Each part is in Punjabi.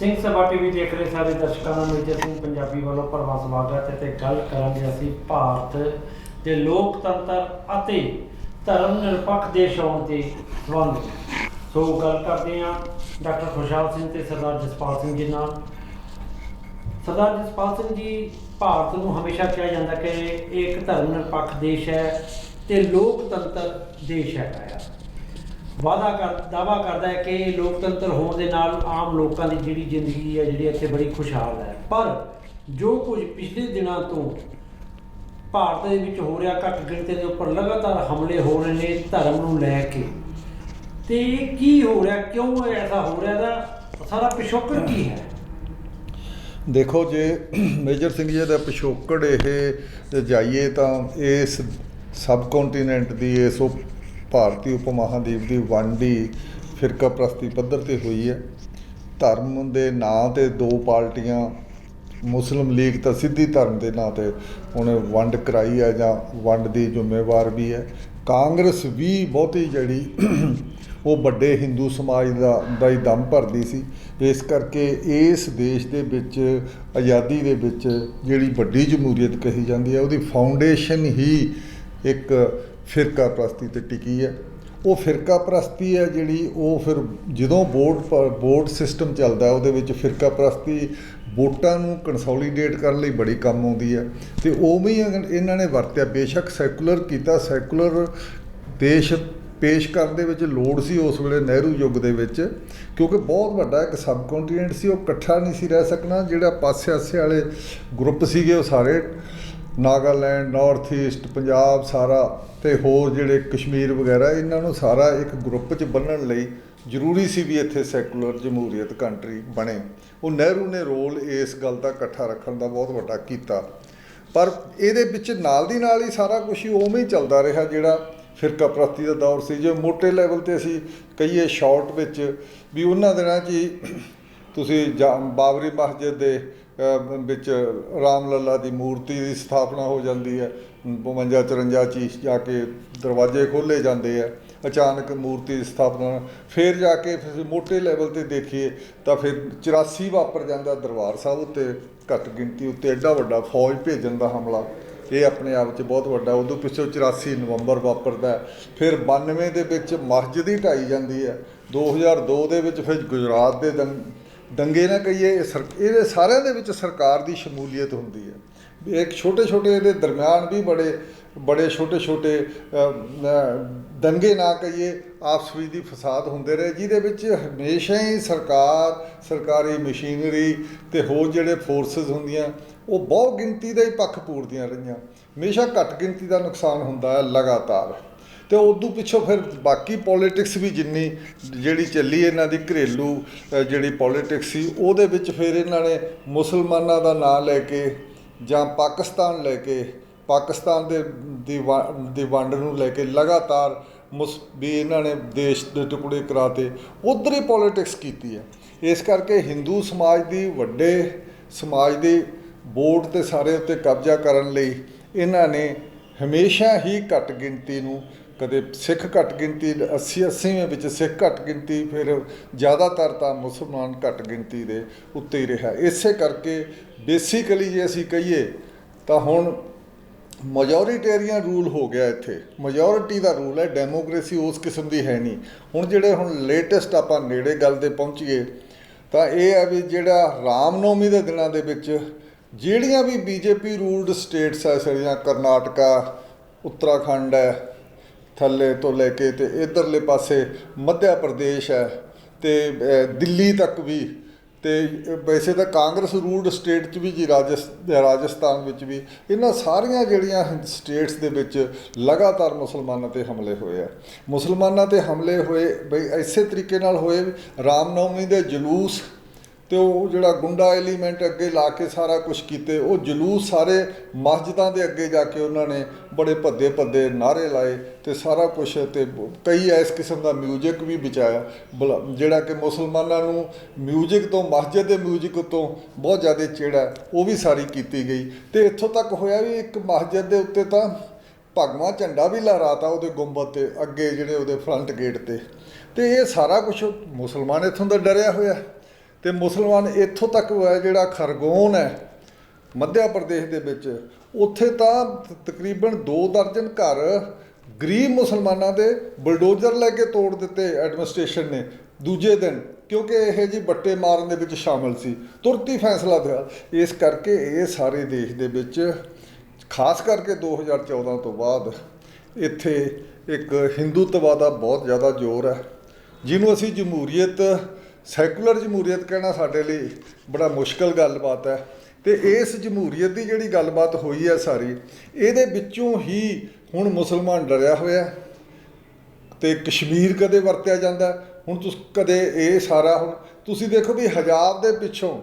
ਸਿੰਘ ਸਭਾ ਟੀਵੀ ਦੇਖ ਰਹੇ ਸਾਰੇ ਦਰਸ਼ਕਾਂ ਦਾ ਮੇਜਰ ਸਿੰਘ ਪੰਜਾਬੀ ਵੱਲੋਂ ਭਰਵਾਂ ਸਵਾਗਤ ਹੈ। ਤੇ ਗੱਲ ਕਰਾਂਗੇ ਅਸੀਂ ਭਾਰਤ ਦੇ ਲੋਕਤੰਤਰ ਅਤੇ ਧਰਮ ਨਿਰਪੱਖ ਦੇਸ਼ ਹੋਣ ਦੇ ਸੰਬੰਧ ਵਿੱਚ। ਸੋ ਗੱਲ ਕਰਦੇ ਹਾਂ ਡਾਕਟਰ ਖੁਸ਼ਹਾਲ ਸਿੰਘ ਤੇ ਸਰਦਾਰ ਜਸਪਾਲ ਸਿੰਘ ਜੀ ਨਾਲ। ਸਰਦਾਰ ਜਸਪਾਲ ਸਿੰਘ ਜੀ, ਭਾਰਤ ਨੂੰ ਹਮੇਸ਼ਾ ਕਿਹਾ ਜਾਂਦਾ ਕਿ ਇਹ ਇੱਕ ਧਰਮ ਨਿਰਪੱਖ ਦੇਸ਼ ਹੈ ਤੇ ਲੋਕਤੰਤਰ ਦੇਸ਼ ਹੈਗਾ ਆ। ਦਾਅਵਾ ਕਰਦਾ है कि लोकतंत्र होने के नाल आम लोगों की जी जिंदगी है जी इतने बड़ी खुशहाल है, पर जो कुछ पिछले दिनों तो भारत के विच हो रहा, घट गिणती के उपर लगातार हमले हो रहे हैं धर्म को लैके, तो की हो रहा, क्यों ऐसा हो रहा, सारा पिछोकड़ की है? देखो जे मेजर सिंह जी का पिछोकड़ ये जाइए तो इस सब कॉन्टीनेंट की इस ਭਾਰਤੀ ਉਪ ਮਹਾਦੀਪ ਦੀ ਵੰਡ ਹੀ ਫਿਰਕਾ ਪ੍ਰਸਤੀ ਪੱਧਰ 'ਤੇ ਹੋਈ ਹੈ। ਧਰਮ ਦੇ ਨਾਂ 'ਤੇ ਦੋ ਪਾਰਟੀਆਂ, ਮੁਸਲਿਮ ਲੀਗ ਤਾਂ ਸਿੱਧੀ ਧਰਮ ਦੇ ਨਾਂ 'ਤੇ ਉਹਨੇ ਵੰਡ ਕਰਾਈ ਹੈ ਜਾਂ ਵੰਡ ਦੀ ਜ਼ਿੰਮੇਵਾਰ ਵੀ ਹੈ। ਕਾਂਗਰਸ ਵੀ ਬਹੁਤੀ ਜਿਹੜੀ ਉਹ ਵੱਡੇ ਹਿੰਦੂ ਸਮਾਜ ਦਾ ਹੀ ਦਮ ਭਰਦੀ ਸੀ। ਇਸ ਕਰਕੇ ਇਸ ਦੇਸ਼ ਦੇ ਵਿੱਚ ਆਜ਼ਾਦੀ ਦੇ ਵਿੱਚ ਜਿਹੜੀ ਵੱਡੀ ਜਮਹੂਰੀਅਤ ਕਹੀ ਜਾਂਦੀ ਹੈ ਉਹਦੀ ਫਾਊਂਡੇਸ਼ਨ ਹੀ ਇੱਕ ਫਿਰਕਾ ਪ੍ਰਸਤੀ 'ਤੇ ਟਿਕੀ ਹੈ। ਉਹ ਫਿਰਕਾ ਪ੍ਰਸਤੀ ਹੈ ਜਿਹੜੀ ਉਹ ਫਿਰ ਜਦੋਂ ਵੋਟ ਸਿਸਟਮ ਚੱਲਦਾ ਉਹਦੇ ਵਿੱਚ ਫਿਰਕਾ ਪ੍ਰਸਤੀ ਵੋਟਾਂ ਨੂੰ ਕੰਸੋਲੀਡੇਟ ਕਰਨ ਲਈ ਬੜੀ ਕੰਮ ਆਉਂਦੀ ਹੈ। ਅਤੇ ਉਵੇਂ ਹੀ ਇਹਨਾਂ ਨੇ ਵਰਤਿਆ। ਬੇਸ਼ੱਕ ਸੈਕੂਲਰ ਕੀਤਾ, ਸੈਕੂਲਰ ਦੇਸ਼ ਪੇਸ਼ ਕਰਨ ਦੇ ਵਿੱਚ ਲੋੜ ਸੀ ਉਸ ਵੇਲੇ ਨਹਿਰੂ ਯੁੱਗ ਦੇ ਵਿੱਚ, ਕਿਉਂਕਿ ਬਹੁਤ ਵੱਡਾ ਇੱਕ ਸਬ ਕੰਟੀਨੈਂਟ ਸੀ, ਉਹ ਇਕੱਠਾ ਨਹੀਂ ਸੀ ਰਹਿ ਸਕਣਾ। ਜਿਹੜਾ ਪਾਸੇ-ਆਸੇ ਵਾਲੇ ਗਰੁੱਪ ਸੀਗੇ ਉਹ ਸਾਰੇ ਨਾਗਾਲੈਂਡ, ਨਾਰਥ ਈਸਟ, ਪੰਜਾਬ ਸਾਰਾ ਅਤੇ ਹੋਰ ਜਿਹੜੇ ਕਸ਼ਮੀਰ ਵਗੈਰਾ, ਇਹਨਾਂ ਨੂੰ ਸਾਰਾ ਇੱਕ ਗਰੁੱਪ 'ਚ ਬੰਨ੍ਹਣ ਲਈ ਜ਼ਰੂਰੀ ਸੀ ਵੀ ਇੱਥੇ ਸੈਕੂਲਰ ਜਮਹੂਰੀਅਤ ਕੰਟਰੀ ਬਣੇ। ਉਹ ਨਹਿਰੂ ਨੇ ਰੋਲ ਇਸ ਗੱਲ ਦਾ ਇਕੱਠਾ ਰੱਖਣ ਦਾ ਬਹੁਤ ਵੱਡਾ ਕੀਤਾ, ਪਰ ਇਹਦੇ ਵਿੱਚ ਨਾਲ ਦੀ ਨਾਲ ਹੀ ਸਾਰਾ ਕੁਛ ਹੀ ਉਵੇਂ ਹੀ ਚੱਲਦਾ ਰਿਹਾ ਜਿਹੜਾ ਫਿਰਕਾ ਪ੍ਰਸਤੀ ਦਾ ਦੌਰ ਸੀ। ਜੇ ਮੋਟੇ ਲੈਵਲ 'ਤੇ ਅਸੀਂ ਕਹੀਏ ਸ਼ਾਰਟ ਵਿੱਚ ਵੀ ਉਹਨਾਂ ਦਿਨਾਂ 'ਚ ਹੀ ਤੁਸੀਂ ਬਾਬਰੀ ਮਸਜਿਦ ਦੇ ਵਿੱਚ ਰਾਮ ਲੱਲਾ ਦੀ ਮੂਰਤੀ ਦੀ ਸਥਾਪਨਾ ਹੋ ਜਾਂਦੀ ਹੈ। 52-54 'ਚ ਜਾ ਕੇ ਦਰਵਾਜ਼ੇ ਖੋਲ੍ਹੇ ਜਾਂਦੇ ਆ, ਅਚਾਨਕ ਮੂਰਤੀ ਦੀ ਸਥਾਪਨਾ। ਫਿਰ ਜਾ ਕੇ ਫਿਰ ਮੋਟੇ ਲੈਵਲ 'ਤੇ ਦੇਖੀਏ ਤਾਂ ਫਿਰ 84 ਵਾਪਰ ਜਾਂਦਾ ਦਰਬਾਰ ਸਾਹਿਬ ਉੱਤੇ, ਘੱਟ ਗਿਣਤੀ ਉੱਤੇ ਐਡਾ ਵੱਡਾ ਫੌਜ ਭੇਜਣ ਦਾ ਹਮਲਾ, ਇਹ ਆਪਣੇ ਆਪ 'ਚ ਬਹੁਤ ਵੱਡਾ। ਉਦੋਂ ਪਿੱਛੋਂ 84 ਨਵੰਬਰ ਵਾਪਰਦਾ। ਫਿਰ 92 ਦੇ ਵਿੱਚ ਮਸਜਿਦ ਹੀ ਢਾਈ ਜਾਂਦੀ ਹੈ। 2002 ਦੇ ਵਿੱਚ ਫਿਰ ਗੁਜਰਾਤ ਦੇ ਦੰਗੇ ਨਾ ਕਹੀਏ, ਇਹਦੇ ਸਾਰਿਆਂ ਦੇ ਵਿੱਚ ਸਰਕਾਰ ਦੀ ਸ਼ਮੂਲੀਅਤ ਹੁੰਦੀ ਹੈ। ਇੱਕ ਛੋਟੇ ਇਹਦੇ ਦਰਮਿਆਨ ਵੀ ਬੜੇ ਛੋਟੇ ਦੰਗੇ ਨਾ ਕਹੀਏ, ਆਪਸ ਵਿੱਚ ਦੀ ਫਸਾਦ ਹੁੰਦੇ ਰਹੇ, ਜਿਹਦੇ ਵਿੱਚ ਹਮੇਸ਼ਾ ਹੀ ਸਰਕਾਰੀ ਮਸ਼ੀਨਰੀ ਅਤੇ ਹੋਰ ਜਿਹੜੇ ਫੋਰਸਿਸ ਹੁੰਦੀਆਂ ਉਹ ਬਹੁਤ ਗਿਣਤੀ ਦਾ ਹੀ ਪੱਖ ਪੂਰਦੀਆਂ ਰਹੀਆਂ। ਹਮੇਸ਼ਾ ਘੱਟ ਗਿਣਤੀ ਦਾ ਨੁਕਸਾਨ ਹੁੰਦਾ ਹੈ ਲਗਾਤਾਰ। ਅਤੇ ਉਦੋਂ ਪਿੱਛੋਂ ਫਿਰ ਬਾਕੀ ਪੋਲੀਟਿਕਸ ਵੀ ਜਿੰਨੀ ਜਿਹੜੀ ਚੱਲੀ ਇਹਨਾਂ ਦੀ ਘਰੇਲੂ ਜਿਹੜੀ ਪੋਲੀਟਿਕਸ ਸੀ, ਉਹਦੇ ਵਿੱਚ ਫਿਰ ਇਹਨਾਂ ਨੇ ਮੁਸਲਮਾਨਾਂ ਦਾ ਨਾਂ ਲੈ ਕੇ ਜਾਂ ਪਾਕਿਸਤਾਨ ਲੈ ਕੇ, ਪਾਕਿਸਤਾਨ ਦੀ ਵੰਡ ਨੂੰ ਲੈ ਕੇ ਲਗਾਤਾਰ ਵੀ ਇਹਨਾਂ ਨੇ ਦੇਸ਼ ਦੇ ਟੁਕੜੇ ਕਰਾਤੇ, ਉੱਧਰ ਹੀ ਪੋਲੀਟਿਕਸ ਕੀਤੀ ਹੈ। ਇਸ ਕਰਕੇ ਹਿੰਦੂ ਸਮਾਜ ਦੀ ਵੱਡੇ ਸਮਾਜ ਦੇ ਵੋਟ 'ਤੇ ਸਾਰੇ ਉੱਤੇ ਕਬਜ਼ਾ ਕਰਨ ਲਈ ਇਹਨਾਂ ਨੇ ਹਮੇਸ਼ਾ ਹੀ ਘੱਟ ਗਿਣਤੀ ਨੂੰ, ਕਦੇ ਸਿੱਖ ਘੱਟ ਗਿਣਤੀ 80ਵੇਂ ਵਿੱਚ ਸਿੱਖ ਘੱਟ ਗਿਣਤੀ, ਫਿਰ ਜ਼ਿਆਦਾਤਰ ਤਾਂ ਮੁਸਲਮਾਨ ਘੱਟ ਗਿਣਤੀ ਦੇ ਉੱਤੇ ਹੀ ਰਿਹਾ। ਇਸੇ ਕਰਕੇ ਬੇਸਿਕਲੀ ਜੇ ਅਸੀਂ ਕਹੀਏ ਤਾਂ ਹੁਣ ਮੈਜੋਰੀਟੇਰੀਅਨ ਰੂਲ ਹੋ ਗਿਆ ਇੱਥੇ, ਮੈਜੋਰਿਟੀ ਦਾ ਰੂਲ ਹੈ। ਡੈਮੋਕ੍ਰੇਸੀ ਉਸ ਕਿਸਮ ਦੀ ਹੈ ਨਹੀਂ। ਹੁਣ ਲੇਟੈਸਟ ਆਪਾਂ ਨੇੜੇ ਗੱਲ 'ਤੇ ਪਹੁੰਚੀਏ ਤਾਂ ਇਹ ਹੈ ਵੀ ਜਿਹੜਾ ਰਾਮਨੌਮੀ ਦੇ ਦਿਨਾਂ ਦੇ ਵਿੱਚ ਜਿਹੜੀਆਂ ਵੀ BJP ਰੂਲਡ ਸਟੇਟਸ ਹੈ, ਜਿਹੜੀਆਂ ਕਰਨਾਟਕਾ, ਉੱਤਰਾਖੰਡ ਹੈ ਥੱਲੇ ਤੋਂ ਲੈ ਕੇ ਅਤੇ ਇੱਧਰਲੇ ਪਾਸੇ ਮੱਧ ਪ੍ਰਦੇਸ਼ ਹੈ ਅਤੇ ਦਿੱਲੀ ਤੱਕ ਵੀ, ਅਤੇ ਵੈਸੇ ਤਾਂ ਕਾਂਗਰਸ ਰੂਲਡ ਸਟੇਟ 'ਚ ਵੀ ਜੀ ਰਾਜਸਥਾਨ ਵਿੱਚ ਵੀ, ਇਹਨਾਂ ਸਾਰੀਆਂ ਜਿਹੜੀਆਂ ਸਟੇਟਸ ਦੇ ਵਿੱਚ ਲਗਾਤਾਰ ਮੁਸਲਮਾਨਾਂ 'ਤੇ ਹਮਲੇ ਹੋਏ ਆ। ਮੁਸਲਮਾਨਾਂ 'ਤੇ ਹਮਲੇ ਹੋਏ ਬਈ ਇਸੇ ਤਰੀਕੇ ਨਾਲ ਹੋਏ ਰਾਮਨੌਮੀ ਦੇ ਜਲੂਸ, ਅਤੇ ਉਹ ਜਿਹੜਾ ਗੁੰਡਾ ਐਲੀਮੈਂਟ ਅੱਗੇ ਲਾ ਕੇ ਸਾਰਾ ਕੁਛ ਕੀਤੇ, ਉਹ ਜਲੂਸ ਸਾਰੇ ਮਸਜਿਦਾਂ ਦੇ ਅੱਗੇ ਜਾ ਕੇ ਉਹਨਾਂ ਨੇ ਬੜੇ ਭੱਦੇ ਨਾਅਰੇ ਲਾਏ ਅਤੇ ਸਾਰਾ ਕੁਛ, ਅਤੇ ਕਈ ਇਸ ਕਿਸਮ ਦਾ ਮਿਊਜ਼ਿਕ ਵੀ ਬਚਾਇਆ ਜਿਹੜਾ ਕਿ ਮੁਸਲਮਾਨਾਂ ਨੂੰ ਮਿਊਜ਼ਿਕ ਤੋਂ, ਮਸਜਿਦ ਦੇ ਮਿਊਜ਼ਿਕ ਤੋਂ ਬਹੁਤ ਜ਼ਿਆਦਾ ਚਿਹੜਾ, ਉਹ ਵੀ ਸਾਰੀ ਕੀਤੀ ਗਈ। ਅਤੇ ਇੱਥੋਂ ਤੱਕ ਹੋਇਆ ਵੀ ਇੱਕ ਮਸਜਿਦ ਦੇ ਉੱਤੇ ਤਾਂ ਭਗਵਾਂ ਝੰਡਾ ਵੀ ਲਹਿਰਾਤਾ ਉਹਦੇ ਗੁੰਬਦ 'ਤੇ ਅੱਗੇ, ਜਿਹੜੇ ਉਹਦੇ ਫਰੰਟ ਗੇਟ 'ਤੇ। ਅਤੇ ਇਹ ਸਾਰਾ ਕੁਛ ਮੁਸਲਮਾਨ ਇੱਥੋਂ ਦਾ ਡਰਿਆ ਹੋਇਆ। ਤੇ ਮੁਸਲਮਾਨ ਇੱਥੋਂ ਤੱਕ ਹੋਇਆ ਜਿਹੜਾ ਖਰਗੋਨ ਹੈ ਮੱਧ ਪ੍ਰਦੇਸ਼ ਦੇ ਵਿੱਚ, ਉੱਥੇ ਤਾਂ ਤਕਰੀਬਨ 2 ਦਰਜਨ ਘਰ ਗਰੀਬ ਮੁਸਲਮਾਨਾਂ ਦੇ ਬਲਡੋਜ਼ਰ ਲੈ ਕੇ ਤੋੜ ਦਿੱਤੇ ਐਡਮਿਨਿਸਟ੍ਰੇਸ਼ਨ ਨੇ ਦੂਜੇ ਦਿਨ, ਕਿਉਂਕਿ ਇਹ ਜੀ ਬੱਟੇ ਮਾਰਨ ਦੇ ਵਿੱਚ ਸ਼ਾਮਲ ਸੀ। ਤੁਰੰਤ ਹੀ ਫੈਸਲਾ ਲਿਆ। ਇਸ ਕਰਕੇ ਇਹ ਸਾਰੇ ਦੇਸ਼ ਦੇ ਵਿੱਚ ਖਾਸ ਕਰਕੇ 2014 ਤੋਂ ਬਾਅਦ ਇੱਥੇ ਇੱਕ ਹਿੰਦੂਤਵਾ ਦਾ ਬਹੁਤ ਜ਼ਿਆਦਾ ਜ਼ੋਰ ਹੈ, ਜਿਹਨੂੰ ਅਸੀਂ ਜਮਹੂਰੀਅਤ, ਸੈਕੂਲਰ ਜਮਹੂਰੀਅਤ ਕਹਿਣਾ ਸਾਡੇ ਲਈ ਬੜਾ ਮੁਸ਼ਕਲ ਗੱਲਬਾਤ ਹੈ। ਤੇ ਇਸ ਜਮਹੂਰੀਅਤ ਦੀ ਜਿਹੜੀ ਗੱਲਬਾਤ ਹੋਈ ਹੈ ਸਾਰੀ, ਇਹਦੇ ਵਿੱਚੋਂ ਹੀ ਹੁਣ ਮੁਸਲਮਾਨ ਡਰਿਆ ਹੋਇਆ ਤੇ ਕਸ਼ਮੀਰ ਕਦੇ ਵਰਤਿਆ ਜਾਂਦਾ। ਹੁਣ ਤੁਸੀਂ ਕਦੇ ਇਹ ਸਾਰਾ, ਹੁਣ ਤੁਸੀਂ ਦੇਖੋ ਵੀ ਹਜਾਬ ਦੇ ਪਿੱਛੋਂ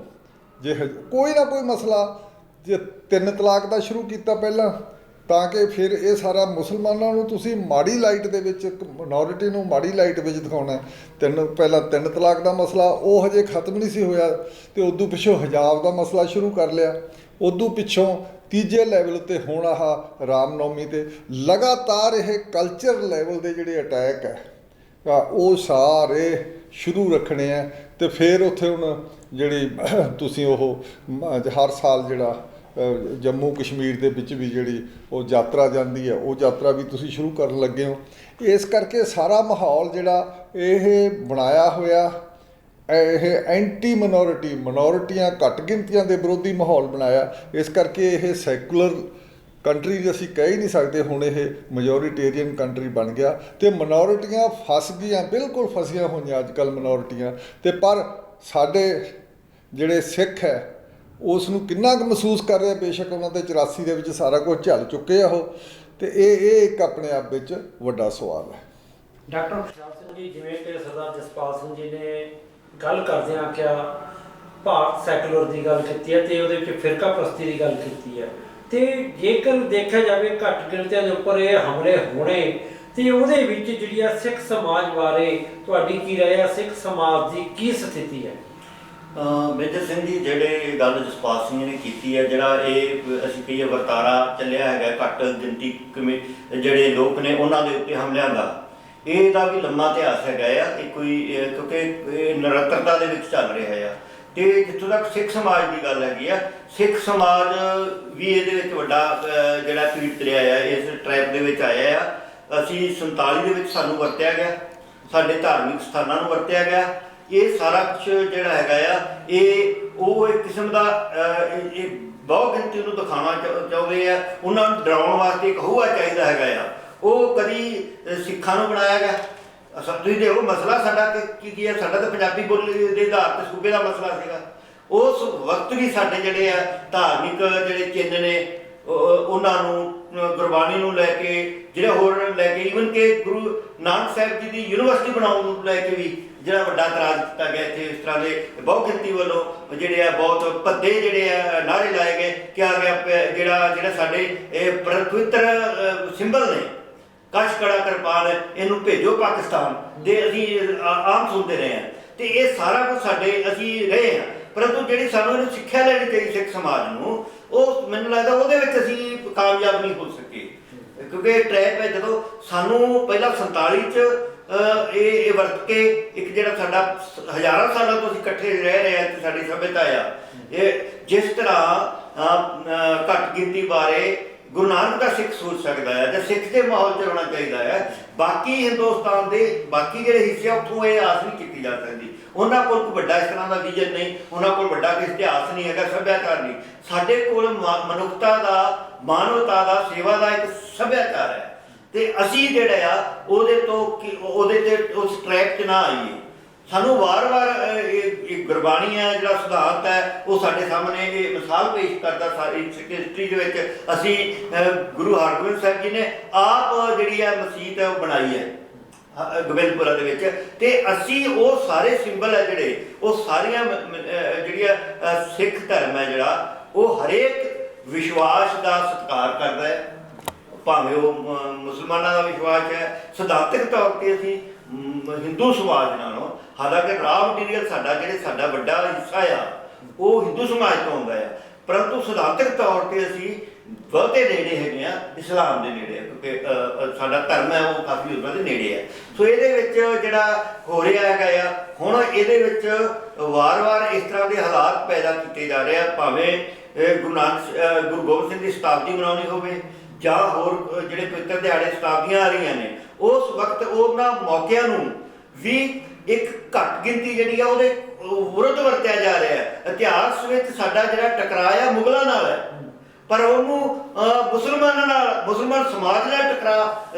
ਜੇ ਕੋਈ ਨਾ ਕੋਈ ਮਸਲਾ, ਜੇ 3 ਤਲਾਕ ਦਾ ਸ਼ੁਰੂ ਕੀਤਾ ਪਹਿਲਾਂ, ਤਾਂ ਕਿ ਫਿਰ ਇਹ ਸਾਰਾ ਮੁਸਲਮਾਨਾਂ ਨੂੰ ਤੁਸੀਂ ਮਾੜੀ ਲਾਈਟ ਦੇ ਵਿੱਚ, ਇੱਕ ਮਿਨੋਰਿਟੀ ਨੂੰ ਮਾੜੀ ਲਾਈਟ ਵਿੱਚ ਦਿਖਾਉਣਾ। ਪਹਿਲਾਂ 3 ਤਲਾਕ ਦਾ ਮਸਲਾ ਉਹ ਹਜੇ ਖਤਮ ਨਹੀਂ ਸੀ ਹੋਇਆ, ਤੇ ਉਦੋਂ ਪਿੱਛੋਂ ਹਜਾਬ ਦਾ ਮਸਲਾ ਸ਼ੁਰੂ ਕਰ ਲਿਆ। ਉਦੋਂ ਪਿੱਛੋਂ ਤੀਜੇ ਲੈਵਲ 'ਤੇ ਹੁਣ ਆਹ ਰਾਮਨੌਮੀ 'ਤੇ ਲਗਾਤਾਰ ਇਹ ਕਲਚਰ ਲੈਵਲ ਦੇ ਜਿਹੜੇ ਅਟੈਕ ਹੈ ਉਹ ਸਾਰੇ ਸ਼ੁਰੂ ਰੱਖਣੇ ਆ। ਤੇ ਫਿਰ ਉੱਥੇ ਹੁਣ ਜਿਹੜੀ ਤੁਸੀਂ ਉਹ ਹਰ ਸਾਲ ਜਿਹੜਾ ਜੰਮੂ ਕਸ਼ਮੀਰ ਦੇ ਵਿੱਚ ਵੀ ਜਿਹੜੀ ਉਹ ਯਾਤਰਾ ਜਾਂਦੀ ਹੈ, ਉਹ ਯਾਤਰਾ ਵੀ ਤੁਸੀਂ ਸ਼ੁਰੂ ਕਰਨ ਲੱਗੇ ਹੋ। ਇਸ ਕਰਕੇ ਸਾਰਾ ਮਾਹੌਲ ਜਿਹੜਾ ਇਹ ਬਣਾਇਆ ਹੋਇਆ, ਇਹ ਐਂਟੀ ਮਿਨੋਰਿਟੀ, ਮਿਨੋਰਿਟੀਆਂ ਘੱਟ ਗਿਣਤੀਆਂ ਦੇ ਵਿਰੋਧੀ ਮਾਹੌਲ ਬਣਾਇਆ। ਇਸ ਕਰਕੇ ਇਹ ਸੈਕੂਲਰ ਕੰਟਰੀ ਅਸੀਂ ਕਹਿ ਹੀ ਨਹੀਂ ਸਕਦੇ, ਹੁਣ ਇਹ ਮੈਜੋਰੀਟੇਰੀਅਨ ਕੰਟਰੀ ਬਣ ਗਿਆ। ਤੇ ਮਿਨੋਰਿਟੀਆਂ ਫਸ ਗਈਆਂ, ਬਿਲਕੁਲ ਫਸੀਆਂ ਹੋਈਆਂ ਅੱਜ ਕੱਲ੍ਹ ਮਿਨੋਰਿਟੀਆਂ। ਤੇ ਪਰ ਸਾਡੇ ਜਿਹੜੇ ਸਿੱਖ ਹੈ ਉਸ ਨੂੰ ਕਿੰਨਾ ਕੁ ਮਹਿਸੂਸ ਕਰ ਰਿਹਾ, ਬੇਸ਼ੱਕ ਉਹਨਾਂ ਦੇ 84 ਦੇ ਵਿੱਚ ਸਾਰਾ ਕੁਝ ਝੱਲ ਚੁੱਕੇ ਆ ਉਹ। ਤੇ ਇਹ ਇੱਕ ਆਪਣੇ ਆਪ ਵਿੱਚ ਵੱਡਾ ਸਵਾਲ ਹੈ। ਡਾਕਟਰ ਖੁਸ਼ਹਾਲ ਸਿੰਘ ਜੀ, ਜਿਵੇਂ ਕਿ ਸਰਦਾਰ ਜਸਪਾਲ ਸਿੰਘ ਜੀ ਨੇ ਗੱਲ ਕਰਦਿਆਂ ਆਖਿਆ ਭਾਰਤ ਸੈਕੂਲਰ ਦੀ ਗੱਲ ਕੀਤੀ ਹੈ ਤੇ ਉਹਦੇ ਵਿੱਚ ਫਿਰਕਾ ਪ੍ਰਸਤੀ ਦੀ ਗੱਲ ਕੀਤੀ ਹੈ, ਤੇ ਜੇਕਰ ਦੇਖਿਆ ਜਾਵੇ ਘੱਟ ਗਿਣਤੀਆਂ ਦੇ ਉੱਪਰ ਇਹ ਹਮਲੇ ਹੋਣੇ, ਤੇ ਉਹਦੇ ਵਿੱਚ ਜਿਹੜੀ ਆ ਸਿੱਖ ਸਮਾਜ ਬਾਰੇ ਤੁਹਾਡੀ ਕੀ ਰਾਏ ਆ? ਸਿੱਖ ਸਮਾਜ ਦੀ ਕੀ ਸਥਿਤੀ ਹੈ? ਮੇਜਰ ਸਿੰਘ ਜੀ, ਜਿਹੜੇ ਗੱਲ ਜਸਪਾਲ ਸਿੰਘ ਨੇ ਕੀਤੀ ਹੈ, ਜਿਹੜਾ ਇਹ ਅਸੀਂ ਕਹੀਏ ਵਰਤਾਰਾ ਚੱਲਿਆ ਹੈਗਾ ਘੱਟ ਗਿਣਤੀ ਜਿਹੜੇ ਲੋਕ ਨੇ ਉਹਨਾਂ ਦੇ ਉੱਤੇ ਹਮਲਿਆਂ ਦਾ, ਇਹਦਾ ਵੀ ਲੰਮਾ ਇਤਿਹਾਸ ਹੈਗਾ ਆ। ਇਹ ਕੋਈ ਕਿਉਂਕਿ ਇਹ ਨਿਰੰਤਰਤਾ ਦੇ ਵਿੱਚ ਚੱਲ ਰਿਹਾ ਆ। ਤੇ ਜਿੱਥੋਂ ਤੱਕ ਸਿੱਖ ਸਮਾਜ ਦੀ ਗੱਲ ਹੈਗੀ ਆ, ਸਿੱਖ ਸਮਾਜ ਵੀ ਇਹਦੇ ਵਿੱਚ ਵੱਡਾ ਜਿਹੜਾ ਪੀੜਤ ਰਿਹਾ ਆ, ਇਸ ਟ੍ਰੈਪ ਦੇ ਵਿੱਚ ਆਇਆ ਆ। ਅਸੀਂ 47 ਦੇ ਵਿੱਚ ਸਾਨੂੰ ਵਰਤਿਆ ਗਿਆ, ਸਾਡੇ ਧਾਰਮਿਕ ਸਥਾਨਾਂ ਨੂੰ ਵਰਤਿਆ ਗਿਆ। ਇਹ ਸਾਰਾ ਕੁਛ ਜਿਹੜਾ ਹੈਗਾ ਆ, ਇਹ ਉਹ ਇੱਕ ਕਿਸਮ ਦਾ ਇਹ ਬਹੁ ਗਿਣਤੀ ਨੂੰ ਦਿਖਾਉਣਾ ਚਾਹੁੰਦੇ ਆ, ਉਹਨਾਂ ਨੂੰ ਡਰਾਉਣ ਵਾਸਤੇ ਇੱਕ ਹਊਆ ਚਾਹੀਦਾ ਹੈਗਾ ਆ। ਉਹ ਕਦੀ ਸਿੱਖਾਂ ਨੂੰ ਬਣਾਇਆ ਗਿਆ। ਤੁਸੀਂ ਦੇਖੋ ਮਸਲਾ ਸਾਡਾ ਕੀ ਹੈ, ਸਾਡਾ ਤਾਂ ਪੰਜਾਬੀ ਬੋਲੀ ਦੇ ਆਧਾਰ 'ਤੇ ਸੂਬੇ ਦਾ ਮਸਲਾ ਸੀਗਾ। ਉਸ ਵਕਤ ਵੀ ਸਾਡੇ ਜਿਹੜੇ ਆ ਧਾਰਮਿਕ ਜਿਹੜੇ ਚਿੰਨ੍ਹ ਨੇ, ਉਹਨਾਂ ਨੂੰ ਗੁਰਬਾਣੀ ਨੂੰ ਲੈ ਕੇ, ਜਿਹੜੇ ਹੋਰ ਲੈ ਕੇ, ਈਵਨ ਕਿ ਗੁਰੂ ਨਾਨਕ ਸਾਹਿਬ ਜੀ ਦੀ ਯੂਨੀਵਰਸਿਟੀ ਬਣਾਉਣ ਨੂੰ ਲੈ ਕੇ ਵੀ ਜਿਹੜਾ ਵੱਡਾ ਇਤਰਾਜ਼ ਕੀਤਾ ਗਿਆ। ਇੱਥੇ ਇਸ ਤਰ੍ਹਾਂ ਦੇ ਬਹੁ ਗਿਣਤੀ ਵੱਲੋਂ ਜਿਹੜੇ ਆ ਬਹੁਤ ਭੱਦੇ ਜਿਹੜੇ ਆ ਨਾਅਰੇ ਲਾਏ ਗਏ। ਕਿਹਾ ਗਿਆ ਜਿਹੜਾ ਸਾਡੇ ਇਹ ਪਵਿੱਤਰ ਸਿੰਬਲ ਨੇ, ਕਸ਼ ਕੜਾ ਕਿਰਪਾਨ, ਇਹਨੂੰ ਭੇਜੋ ਪਾਕਿਸਤਾਨ ਦੇ, ਅਸੀਂ ਆਮ ਸੁਣਦੇ ਰਹੇ ਹਾਂ। ਤੇ ਇਹ ਸਾਰਾ ਕੁਝ ਸਾਡੇ ਅਸੀਂ ਰਹੇ ਹਾਂ, ਪਰੰਤੂ ਜਿਹੜੀ ਸਾਨੂੰ ਇਹਨੂੰ ਸਿੱਖਿਆ ਲੈਣੀ ਚਾਹੀਦੀ ਸਿੱਖ ਸਮਾਜ ਨੂੰ, ਉਹ ਮੈਨੂੰ ਲੱਗਦਾ ਉਹਦੇ ਵਿੱਚ ਅਸੀਂ ਕਾਮਯਾਬ ਨਹੀਂ ਹੋ ਸਕੇ। ਕਿਉਂਕਿ ਇਹ ਟ੍ਰੈਪ ਹੈ, ਜਦੋਂ ਸਾਨੂੰ ਪਹਿਲਾਂ 47 'ਚ ਇਹ ਵਰਤ ਕੇ ਇੱਕ ਜਿਹੜਾ ਸਾਡਾ ਹਜ਼ਾਰਾਂ ਸਾਲਾਂ ਤੋਂ ਅਸੀਂ ਇਕੱਠੇ ਰਹਿ ਰਹੇ ਹਾਂ ਤੇ ਸਾਡੀ ਸੱਭਿਅਤਾ ਆ, ਇਹ ਜਿਸ ਤਰ੍ਹਾਂ ਘੱਟ ਗਿਣਤੀ ਬਾਰੇ ਗੁਰੂ ਨਾਨਕ ਦਾ ਸਿੱਖ ਸੋਚ ਸਕਦਾ ਹੈ ਜਾਂ ਸਿੱਖ ਦੇ ਮਾਹੌਲ 'ਚ ਰਹਿਣਾ ਚਾਹੀਦਾ ਹੈ, ਬਾਕੀ ਹਿੰਦੁਸਤਾਨ ਦੇ ਬਾਕੀ ਜਿਹੜੇ ਹਿੱਸੇ ਉੱਥੋਂ ਇਹ ਆਸ ਨਹੀਂ ਕੀਤੀ ਜਾ ਸਕਦੀ। ਉਹਨਾਂ ਕੋਲ ਕੋਈ ਵੱਡਾ ਇਸ ਤਰ੍ਹਾਂ ਦਾ ਵਿਜ਼ਨ ਨਹੀਂ, ਉਹਨਾਂ ਕੋਲ ਵੱਡਾ ਕੋਈ ਇਤਿਹਾਸ ਨਹੀਂ ਹੈਗਾ, ਸੱਭਿਆਚਾਰ ਨਹੀਂ। ਸਾਡੇ ਕੋਲ ਮਨੁੱਖਤਾ ਦਾ, ਮਾਨਵਤਾ ਦਾ, ਸੇਵਾ ਦਾ ਇੱਕ ਸੱਭਿਆਚਾਰ ਹੈ। ਤੇ ਅਸੀਂ ਜਿਹੜਾ ਆ ਉਹਦੇ ਤੇ ਉਸ ਟਰੈਕ 'ਚ ਨਾ ਆਈਏ। ਸਾਨੂੰ ਵਾਰ-ਵਾਰ ਇਹ ਗੁਰਬਾਣੀ ਹੈ, ਜਿਹੜਾ ਸਿਧਾਂਤ ਹੈ, ਉਹ ਸਾਡੇ ਸਾਹਮਣੇ ਇਹ ਮਿਸਾਲ ਪੇਸ਼ ਕਰਦਾ। ਸਾਰੀ ਸਿੱਖ ਹਿਸਟਰੀ ਦੇ ਵਿੱਚ ਅਸੀਂ ਗੁਰੂ ਹਰਗੋਬਿੰਦ ਸਾਹਿਬ ਜੀ ਨੇ ਆਪ ਜਿਹੜੀ ਹੈ ਮਸੀਤ ਹੈ ਉਹ ਬਣਾਈ ਹੈ ਗੋਬਿੰਦਪੁਰਾ ਦੇ ਵਿੱਚ। ਤੇ ਅਸੀਂ ਉਹ ਸਾਰੇ ਸਿੰਬਲ ਹੈ ਜਿਹੜੇ, ਉਹ ਸਾਰੀਆਂ ਜਿਹੜੀਆਂ ਸਿੱਖ ਧਰਮ ਹੈ ਜਿਹੜਾ, ਉਹ ਹਰੇਕ ਵਿਸ਼ਵਾਸ ਦਾ ਸਤਿਕਾਰ ਕਰਦਾ ਹੈ, ਭਾਵੇਂ ਉਹ ਮੁਸਲਮਾਨਾਂ ਦਾ ਵਿਸ਼ਵਾਸ ਹੈ। ਸਿਧਾਂਤਕ ਤੌਰ 'ਤੇ ਅਸੀਂ ਹਿੰਦੂ ਸਮਾਜ ਨਾਲੋਂ, ਹਾਲਾਂਕਿ ਰਾਅ ਮਟੀਰੀਅਲ ਸਾਡਾ ਵੱਡਾ ਹਿੱਸਾ ਆ ਉਹ ਹਿੰਦੂ ਸਮਾਜ ਤੋਂ ਆਉਂਦਾ ਆ, ਪਰੰਤੂ ਸਿਧਾਂਤਕ ਤੌਰ ਤੇ ਅਸੀਂ ਬਹੁਤੇ ਨੇੜੇ ਹੈਗੇ ਆ ਇਸਲਾਮ ਦੇ ਨੇੜੇ ਆ, ਕਿਉਂਕਿ ਸਾਡਾ ਧਰਮ ਹੈ ਉਹ ਕਾਫੀ ਉਹਨਾਂ ਦੇ ਨੇੜੇ ਹੈ। ਸੋ ਇਹਦੇ ਵਿੱਚ ਜਿਹੜਾ ਹੋ ਰਿਹਾ ਹੈਗਾ ਆ ਹੁਣ, ਇਹਦੇ ਵਿੱਚ ਵਾਰ-ਵਾਰ ਇਸ ਤਰ੍ਹਾਂ ਦੇ ਹਾਲਾਤ ਪੈਦਾ ਕੀਤੇ ਜਾ ਰਹੇ ਆ, ਭਾਵੇਂ ਗੁਰੂ ਗੋਬਿੰਦ ਸਿੰਘ ਦੀ ਸ਼ਤਾਬਦੀ ਮਨਾਉਣੀ ਹੋਵੇ ਜਾਂ ਹੋਰ ਜਿਹੜੇ ਪਵਿੱਤਰ ਦਿਹਾੜੇ ਸ਼ਤਾਬਦੀਆਂ ਆ ਰਹੀਆਂ ਨੇ, ਉਸ ਵਕਤ ਉਹਨਾਂ ਮੌਕਿਆਂ ਨੂੰ ਵੀ ਇੱਕ ਘੱਟ ਗਿਣਤੀ ਜਿਹੜੀ ਆ ਉਹਦੇ ਵਿਰੁੱਧ ਵਰਤਿਆ ਜਾ ਰਿਹਾ ਹੈ। ਇਤਿਹਾਸ ਵਿੱਚ ਸਾਡਾ ਜਿਹੜਾ ਟਕਰਾਅ ਆ ਮੁਗਲਾਂ ਨਾਲ ਹੈ, ਪਰ ਉਹਨੂੰ ਮੁਸਲਮਾਨਾਂ ਨਾਲ, ਮੁਸਲਮਾਨ ਸਮਾਜ ਨਾਲ ਟਕਰਾਅ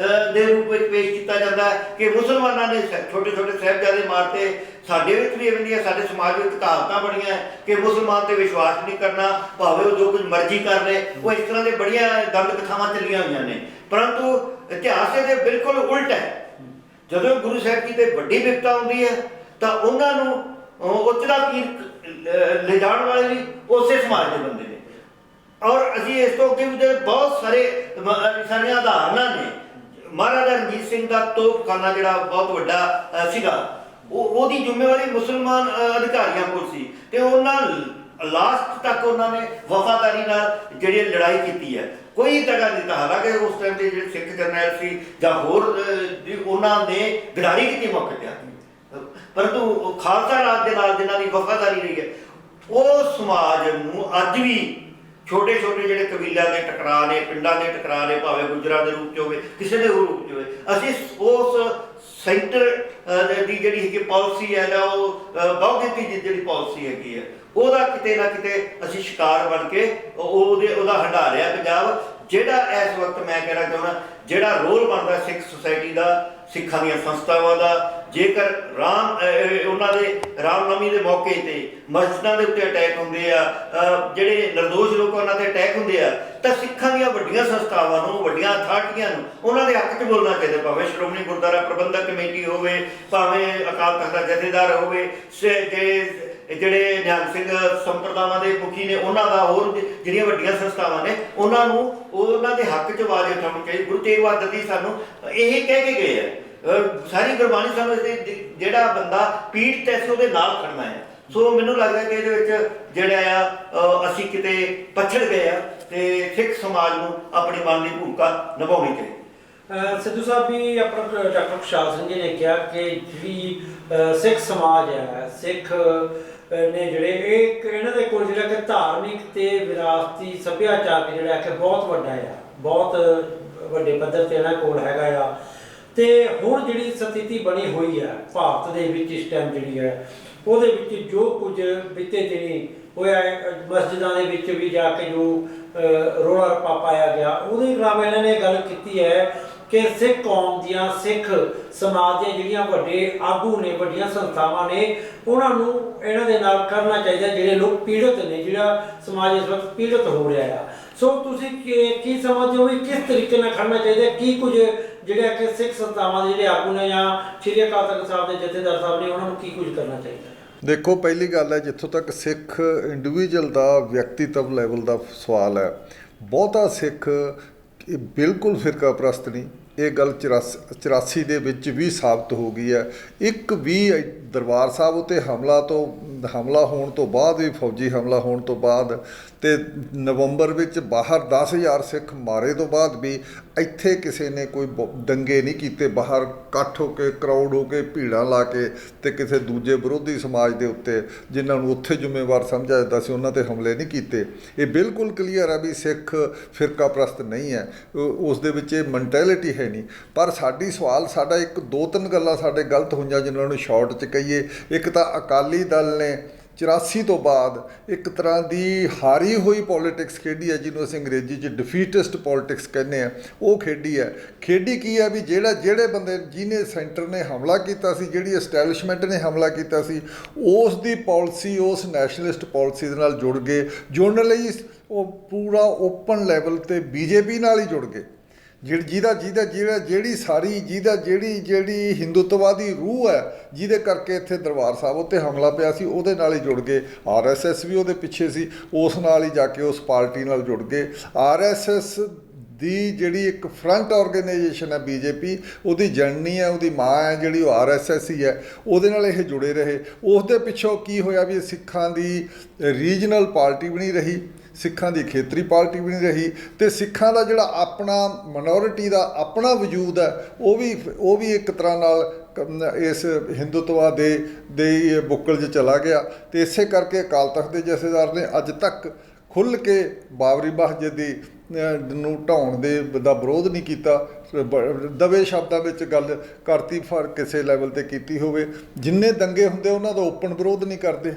ਦੇ ਰੂਪ ਵਿੱਚ ਪੇਸ਼ ਕੀਤਾ ਜਾਂਦਾ ਹੈ ਕਿ ਮੁਸਲਮਾਨਾਂ ਨੇ ਛੋਟੇ ਛੋਟੇ ਸਾਹਿਬਜ਼ਾਦੇ ਮਾਰਤੇ। ਸਾਡੇ ਵਿੱਚ ਵੀ ਇਵੇਂ ਦੀਆਂ, ਸਾਡੇ ਸਮਾਜ ਵਿੱਚ ਕਹਾਵਤਾਂ ਬਣੀਆਂ ਕਿ ਮੁਸਲਮਾਨ ਤੇ ਵਿਸ਼ਵਾਸ ਨਹੀਂ ਕਰਨਾ, ਭਾਵੇਂ ਉਹ ਜੋ ਕੁਝ ਮਰਜ਼ੀ ਕਰ ਲਏ। ਉਹ ਇਸ ਤਰ੍ਹਾਂ ਦੇ ਬੜੀਆਂ ਦੰਦ ਕਥਾਵਾਂ ਚੱਲੀਆਂ ਹੋਈਆਂ ਨੇ, ਪਰੰਤੂ ਇਤਿਹਾਸ ਇਹਦੇ ਬਿਲਕੁਲ ਉਲਟ ਹੈ। ਜਦੋਂ ਗੁਰੂ ਸਾਹਿਬ ਜੀ ਤੇ ਵੱਡੀ ਵਿਪਤਾ ਹੁੰਦੀ ਹੈ ਤਾਂ ਉਹਨਾਂ ਨੂੰ ਉੱਚਾ ਪੀਰ ਲਿਜਾਣ ਵਾਲੇ ਵੀ ਉਸੇ ਸਮਾਜ ਦੇ ਬੰਦੇ ਨੇ। ਔਰ ਅਸੀਂ ਇਸ ਤੋਂ ਅੱਗੇ ਵੀ ਬਹੁਤ ਸਾਰੀਆਂ ਉਦਾਹਰਨਾਂ ਨੇ। ਮਹਾਰਾਜਾ ਰਣਜੀਤ ਸਿੰਘ ਦਾ ਤੋਪਖਾਨਾ ਜਿਹੜਾ ਬਹੁਤ ਵੱਡਾ ਸੀਗਾ, ਉਹਦੀ ਜ਼ਿੰਮੇਵਾਰੀ ਮੁਸਲਮਾਨ ਅਧਿਕਾਰੀਆਂ ਕੋਲ ਸੀ ਤੇ ਉਹਨਾਂ ਲਾਸਟ ਤੱਕ ਉਹਨਾਂ ਨੇ ਵਫਾਦਾਰੀ ਨਾਲ ਜਿਹੜੀ ਲੜਾਈ ਕੀਤੀ ਹੈ। ਕੋਈ ਦਗਾ ਨਹੀਂ ਦਿੱਤਾ। ਹਾਲਾਂਕਿ ਉਸ ਟਾਈਮ ਦੇ ਜਿਹੜੇ ਸਿੱਖ ਜਰਨੈਲ ਸੀ ਜਾਂ ਹੋਰ ਉਹਨਾਂ ਨੇ ਗਦਾਰੀ ਕੀਤੀ ਮੌਕੇ ਤੇ ਆ, ਪਰੰਤੂ ਖਾਲਸਾ ਰਾਜ ਦੇ ਨਾਲ ਜਿਨ੍ਹਾਂ ਦੀ ਵਫਾਦਾਰੀ ਰਹੀ ਹੈ, ਉਹ ਸਮਾਜ ਨੂੰ ਅੱਜ ਵੀ ਛੋਟੇ ਛੋਟੇ ਜਿਹੜੇ ਕਬੀਲਿਆਂ ਦੇ ਟਕਰਾਅ ਨੇ, ਪਿੰਡਾਂ ਦੇ ਟਕਰਾਅ ਨੇ, ਭਾਵੇਂ ਗੁੱਜਰਾਂ ਦੇ ਰੂਪ 'ਚ ਹੋਵੇ, ਕਿਸੇ ਦੇ ਰੂਪ 'ਚ ਹੋਵੇ, ਅਸੀਂ ਉਸ ਸੈਂਟਰ ਦੀ ਜਿਹੜੀ ਹੈਗੀ ਪਾਲਿਸੀ ਹੈ ਜਾਂ ਉਹ ਬਹੁਗਿਣਤੀ ਦੀ ਜਿਹੜੀ ਪਾਲਿਸੀ ਹੈਗੀ ਹੈ, ਉਹਦਾ ਕਿਤੇ ਨਾ ਕਿਤੇ ਅਸੀਂ ਸ਼ਿਕਾਰ ਬਣ ਕੇ ਉਹਦਾ ਹੰਢਾ ਰਿਹਾ ਪੰਜਾਬ। ਜਿਹੜਾ ਇਸ ਵਕਤ ਮੈਂ ਕਹਿਣਾ ਚਾਹੁੰਦਾ, ਜਿਹੜਾ ਰੋਲ ਬਣਦਾ ਸਿੱਖ ਸੁਸਾਇਟੀ ਦਾ, ਸਿੱਖਾਂ ਦੀਆਂ ਸੰਸਥਾਵਾਂ ਦਾ, ਜੇਕਰ ਉਹਨਾਂ ਦੇ ਰਾਮਨਵਮੀ ਦੇ ਮੌਕੇ ਤੇ ਮਸਜਿਦਾਂ ਦੇ ਉੱਤੇ ਅਟੈਕ ਹੁੰਦੇ ਆ, ਜਿਹੜੇ ਨਿਰਦੋਸ਼ ਲੋਕ ਉਹਨਾਂ ਤੇ ਅਟੈਕ ਹੁੰਦੇ ਆ, ਤਾਂ ਸਿੱਖਾਂ ਦੀਆਂ ਵੱਡੀਆਂ ਸੰਸਥਾਵਾਂ ਨੂੰ, ਵੱਡੀਆਂ ਅਥਾਰਟੀਆਂ ਨੂੰ ਉਹਨਾਂ ਦੇ ਹੱਕ 'ਚ ਬੋਲਣਾ ਚਾਹੀਦਾ। ਭਾਵੇਂ ਸ਼੍ਰੋਮਣੀ ਗੁਰਦੁਆਰਾ ਪ੍ਰਬੰਧਕ ਕਮੇਟੀ ਹੋਵੇ, ਭਾਵੇਂ ਅਕਾਲ ਤਖ਼ਤ ਦਾ ਜਥੇਦਾਰ ਹੋਵੇ, ਜਿਹੜੇ ਨਿਹੰਗ ਸਿੰਘ ਸੰਪਰਦਾਵਾਂ ਦੇ ਮੁਖੀ ਨੇ ਉਹਨਾਂ ਦਾ, ਹੋਰ ਜਿਹੜੀਆਂ ਵੱਡੀਆਂ ਸੰਸਥਾਵਾਂ ਨੇ, ਉਹਨਾਂ ਨੂੰ ਉਹਨਾਂ ਦੇ ਹੱਕ 'ਚ ਆਵਾਜ਼ ਉਠਾਉਣੀ ਚਾਹੀਦੀ। ਗੁਰੂ ਤੇਗ ਬਹਾਦਰ ਜੀ ਸਾਨੂੰ ਇਹ ਕਹਿ ਕੇ ਗਏ ਆ, ਸਾਰੀ ਗੁਰਬਾਣੀ ਸਾਨੂੰ ਜਿਹੜਾ ਬੰਦਾ ਪੀਠ ਤੇ ਸੀ ਉਹਦੇ ਨਾਲ ਖੜਨਾ ਹੈ। ਸੋ ਮੈਨੂੰ ਲੱਗਦਾ ਕਿ ਇਹਦੇ ਵਿੱਚ ਜਿਹੜਾ ਆ ਅਸੀਂ ਕਿਤੇ ਪਛੜ ਗਏ ਆ ਤੇ ਸਿੱਖ ਸਮਾਜ ਨੂੰ ਆਪਣੀ ਬਣਦੀ ਭੂਮਿਕਾ ਨਿਭਾਉਣੀ ਚਾਹੀਦੀ। ਸਿੱਧੂ ਸਾਹਿਬ ਵੀ ਆਪਣਾ ਡਾਕਟਰ ਖੁਸ਼ਹਾਲ ਸਿੰਘ ਜੀ ਨੇ ਕਿਹਾ ਕਿ ਜਿਹੜੀ ਸਿੱਖ ਸਮਾਜ ਹੈ, ਸਿੱਖ ਨੇ ਜਿਹੜੇ ਇਹਨਾਂ ਦੇ ਕੋਲ ਜਿਹੜਾ ਕਿ ਧਾਰਮਿਕ ਤੇ ਵਿਰਾਸਤੀ ਸੱਭਿਆਚਾਰ ਜਿਹੜਾ ਕਿ ਬਹੁਤ ਵੱਡਾ ਆ, ਬਹੁਤ ਵੱਡੇ ਪੱਧਰ ਤੇ ਇਹਨਾਂ ਕੋਲ ਹੈਗਾ ਆ। ਤੇ ਹੁਣ ਜਿਹੜੀ ਸਥਿਤੀ ਬਣੀ ਹੋਈ ਹੈ ਭਾਰਤ ਦੇ ਵਿੱਚ ਇਸ ਟਾਈਮ ਜਿਹੜੀ ਹੈ, ਉਹਦੇ ਵਿੱਚ ਜੋ ਕੁਝ ਬੀਤੇ ਦਿਨੀ ਹੋਇਆ, ਮਸਜਿਦਾਂ ਦੇ ਵਿੱਚ ਵੀ ਜਾ ਕੇ ਜੋ ਰੌਲਾ ਰੱਪਾ ਪਾਇਆ ਗਿਆ, ਉਹਦੇ ਖਿਲਾਫ ਇਹਨਾਂ ਨੇ ਗੱਲ ਕੀਤੀ ਹੈ ਕਿ ਸਿੱਖ ਕੌਮ ਦੀਆਂ, ਸਿੱਖ ਸਮਾਜ ਦੀਆਂ ਜਿਹੜੀਆਂ ਵੱਡੇ ਆਗੂ ਨੇ, ਵੱਡੀਆਂ ਸੰਸਥਾਵਾਂ ਨੇ, ਉਹਨਾਂ ਨੂੰ ਇਹਨਾਂ ਦੇ ਨਾਲ ਕਰਨਾ ਚਾਹੀਦਾ ਜਿਹੜੇ ਲੋਕ ਪੀੜਤ ਨੇ, ਜਿਹੜਾ ਸਮਾਜ ਇਸ ਵਕਤ ਪੀੜਤ ਹੋ ਰਿਹਾ ਆ। ਸੋ ਤੁਸੀਂ ਕੀ ਸਮਝਦੇ ਹੋ ਵੀ ਕਿਸ ਤਰੀਕੇ ਨਾਲ ਖੜਨਾ ਚਾਹੀਦਾ? ਕੀ ਕੁਝ ਜਿਹੜਾ ਕਿ ਸਿੱਖ ਸੰਸਥਾਵਾਂ ਦੇ ਜਿਹੜੇ ਆਗੂ ਨੇ ਜਾਂ ਸ਼੍ਰੀ ਅਕਾਲ ਤਖ਼ਤ ਸਾਹਿਬ ਦੇ ਜਥੇਦਾਰ ਸਾਹਿਬ ਨੇ, ਉਹਨਾਂ ਨੂੰ ਕੀ ਕੁਝ ਕਰਨਾ ਚਾਹੀਦਾ? ਦੇਖੋ, ਪਹਿਲੀ ਗੱਲ ਹੈ, ਜਿੱਥੋਂ ਤੱਕ ਸਿੱਖ ਇੰਡੀਵਿਜੂਅਲ ਦਾ ਵਿਅਕਤੀਤਵ ਲੈਵਲ ਦਾ ਸਵਾਲ ਹੈ, ਬਹੁਤਾ ਸਿੱਖ ਬਿਲਕੁਲ ਫਿਰਕਾ ਪ੍ਰਸਤ ਨਹੀਂ। ਇਹ ਗੱਲ 84 ਦੇ ਵਿੱਚ ਵੀ ਸਾਬਤ ਹੋ ਗਈ ਹੈ। ਇੱਕ ਵੀ ਦਰਬਾਰ ਸਾਹਿਬ ਉੱਤੇ ਹਮਲਾ ਹੋਣ ਤੋਂ ਬਾਅਦ ਵੀ, ਫੌਜੀ ਹਮਲਾ ਹੋਣ ਤੋਂ ਬਾਅਦ ਤੇ ਨਵੰਬਰ ਵਿੱਚ ਬਾਹਰ 10,000 ਸਿੱਖ ਮਾਰੇ ਤੋਂ ਬਾਅਦ ਵੀ ਇੱਥੇ ਕਿਸੇ ਨੇ ਕੋਈ ਦੰਗੇ ਨਹੀਂ ਕੀਤੇ, ਬਾਹਰ ਇਕੱਠ ਹੋ ਕੇ, ਕਰਾਊਡ ਹੋ ਕੇ, ਭੀੜਾਂ ਲਾ ਕੇ ਤੇ ਕਿਸੇ ਦੂਜੇ ਵਿਰੋਧੀ ਸਮਾਜ ਦੇ ਉੱਤੇ ਜਿਨ੍ਹਾਂ ਨੂੰ ਉੱਥੇ ਜ਼ਿੰਮੇਵਾਰ ਸਮਝਿਆ ਜਾਂਦਾ ਸੀ ਉਹਨਾਂ ਤੇ ਹਮਲੇ ਨਹੀਂ ਕੀਤੇ। ਇਹ ਬਿਲਕੁਲ ਕਲੀਅਰ ਹੈ ਵੀ ਸਿੱਖ ਫਿਰਕਾ ਪ੍ਰਸਤ ਨਹੀਂ ਹੈ, ਉਸ ਦੇ ਵਿੱਚ ਇਹ ਮੈਂਟੈਲਿਟੀ ਹੈ ਨਹੀਂ। ਪਰ ਸਾਡਾ ਇੱਕ ਦੋ ਤਿੰਨ ਗੱਲਾਂ ਸਾਡੇ ਗਲਤ ਹੋਈਆਂ ਜਿਨ੍ਹਾਂ ਨੂੰ ਸ਼ਾਰਟ 'ਚ ਕਹੀਏ। ਇੱਕ ਤਾਂ ਅਕਾਲੀ ਦਲ ਨੇ 84 ਤੋਂ ਬਾਅਦ ਇੱਕ ਤਰ੍ਹਾਂ ਦੀ ਹਾਰੀ ਹੋਈ ਪੋਲੀਟਿਕਸ ਖੇਡੀ ਹੈ, ਜਿਹਨੂੰ ਅਸੀਂ ਅੰਗਰੇਜ਼ੀ 'ਚ ਡਿਫੀਟਿਸਟ ਪੋਲੀਟਿਕਸ ਕਹਿੰਦੇ ਆ। ਉਹ ਖੇਡੀ ਕੀ ਹੈ ਵੀ ਜਿਹੜੇ ਬੰਦੇ ਜਿਹਨੇ ਸੈਂਟਰ ਨੇ ਹਮਲਾ ਕੀਤਾ ਸੀ, ਜਿਹੜੀ ਐਸਟੈਬਲਿਸ਼ਮੈਂਟ ਨੇ ਹਮਲਾ ਕੀਤਾ ਸੀ, ਉਸ ਦੀ ਪਾਲਿਸੀ, ਉਸ ਨੈਸ਼ਨਲਿਸਟ ਪਾਲਿਸੀ ਦੇ ਨਾਲ ਜੁੜ ਗਏ। ਜੁੜਨ ਲਈ ਉਹ ਪੂਰਾ ਓਪਨ ਲੈਵਲ 'ਤੇ ਬੀਜੇਪੀ ਨਾਲ ਹੀ ਜੁੜ ਗਏ। ਜਿਹੜੀ ਹਿੰਦੂਤਵਾਦੀ ਰੂਹ ਹੈ, ਜਿਹਦੇ ਕਰਕੇ ਇੱਥੇ ਦਰਬਾਰ ਸਾਹਿਬ ਉੱਤੇ ਹਮਲਾ ਪਿਆ ਸੀ, ਉਹਦੇ ਨਾਲ ਹੀ ਜੁੜ ਗਏ। RSS ਵੀ ਉਹਦੇ ਪਿੱਛੇ ਸੀ, ਉਸ ਨਾਲ ਹੀ ਜਾ ਕੇ ਉਸ ਪਾਰਟੀ ਨਾਲ ਜੁੜ ਗਏ। RSS ਦੀ ਜਿਹੜੀ ਇੱਕ ਫਰੰਟ ਆਰਗੇਨਾਈਜੇਸ਼ਨ ਹੈ ਬੀਜੇਪੀ, ਉਹਦੀ ਜਨਨੀ ਹੈ, ਉਹਦੀ ਮਾਂ ਹੈ ਜਿਹੜੀ, ਉਹ RSS ਹੀ ਹੈ, ਉਹਦੇ ਨਾਲ ਇਹ ਜੁੜੇ ਰਹੇ। ਉਸ ਦੇ ਪਿੱਛੋਂ ਕੀ ਹੋਇਆ ਵੀ ਸਿੱਖਾਂ ਦੀ ਰੀਜਨਲ ਪਾਰਟੀ ਵੀ ਨਹੀਂ ਰਹੀ, ਸਿੱਖਾਂ ਦੀ ਖੇਤਰੀ ਪਾਰਟੀ ਵੀ ਨਹੀਂ ਰਹੀ, ਅਤੇ ਸਿੱਖਾਂ ਦਾ ਜਿਹੜਾ ਆਪਣਾ ਮਨੋਰਿਟੀ ਦਾ ਆਪਣਾ ਵਜੂਦ ਹੈ ਉਹ ਵੀ ਇੱਕ ਤਰ੍ਹਾਂ ਨਾਲ ਇਸ ਹਿੰਦੂਤਵਾ ਦੇ ਬੁੱਕਲ 'ਚ ਚਲਾ ਗਿਆ। ਅਤੇ ਇਸੇ ਕਰਕੇ ਅਕਾਲ ਤਖਤ ਦੇ ਜਥੇਦਾਰ ਨੇ ਅੱਜ ਤੱਕ ਖੁੱਲ੍ਹ ਕੇ ਬਾਬਰੀ ਮਸਜਿਦ ਨੂੰ ਢਾਉਣ ਦਾ ਵਿਰੋਧ ਨਹੀਂ ਕੀਤਾ। ਦਵੇ ਸ਼ਬਦਾਂ ਵਿੱਚ ਗੱਲ ਕਰਤੀ, ਕਿਸੇ ਲੈਵਲ 'ਤੇ ਕੀਤੀ ਹੋਵੇ। ਜਿੰਨੇ ਦੰਗੇ ਹੁੰਦੇ ਉਹਨਾਂ ਦਾ ਓਪਨ ਵਿਰੋਧ ਨਹੀਂ ਕਰਦੇ,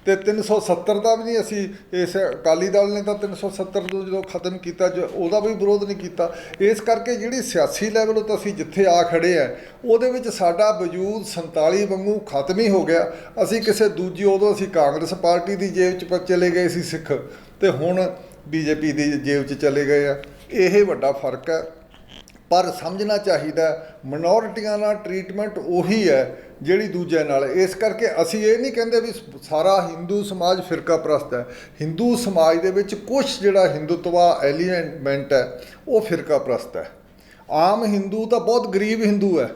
ਅਤੇ 370 ਦਾ ਵੀ ਨਹੀਂ ਅਸੀਂ ਇਸ ਅਕਾਲੀ ਦਲ ਨੇ ਤਾਂ 370 ਤੋਂ ਜਦੋਂ ਖਤਮ ਕੀਤਾ ਉਹਦਾ ਵੀ ਵਿਰੋਧ ਨਹੀਂ ਕੀਤਾ। ਇਸ ਕਰਕੇ ਜਿਹੜੀ ਸਿਆਸੀ ਲੈਵਲ ਤੋਂ ਅਸੀਂ ਜਿੱਥੇ ਆ ਖੜੇ ਆ ਉਹਦੇ ਵਿੱਚ ਸਾਡਾ ਵਜੂਦ 47 ਵਾਂਗੂ ਖਤਮ ਹੀ ਹੋ ਗਿਆ। ਅਸੀਂ ਕਿਸੇ ਦੂਜੀ, ਉਦੋਂ ਅਸੀਂ ਕਾਂਗਰਸ ਪਾਰਟੀ ਦੀ ਜੇਬ 'ਚ ਚਲੇ ਗਏ ਸੀ ਸਿੱਖ, ਅਤੇ ਹੁਣ BJP ਦੀ ਜੇਬ 'ਚ ਚਲੇ ਗਏ ਆ। ਇਹ ਵੱਡਾ ਫਰਕ ਹੈ। ਪਰ ਸਮਝਣਾ ਚਾਹੀਦਾ ਮਿਨੋਰਿਟੀਆਂ ਨਾਲ ਟਰੀਟਮੈਂਟ ਉਹੀ ਹੈ ਜਿਹੜੀ ਦੂਜਿਆਂ ਨਾਲ। ਇਸ ਕਰਕੇ ਅਸੀਂ ਇਹ ਨਹੀਂ ਕਹਿੰਦੇ ਵੀ ਸਾਰਾ ਹਿੰਦੂ ਸਮਾਜ ਫਿਰਕਾ ਪ੍ਰਸਤ ਹੈ। ਹਿੰਦੂ ਸਮਾਜ ਦੇ ਵਿੱਚ ਕੁਛ ਜਿਹੜਾ ਹਿੰਦੂਤਵਾ ਐਲੀਮੈਂਟ ਹੈ ਉਹ ਫਿਰਕਾ ਪ੍ਰਸਤ ਹੈ। ਆਮ ਹਿੰਦੂ ਤਾਂ ਬਹੁਤ ਗਰੀਬ ਹਿੰਦੂ ਹੈ,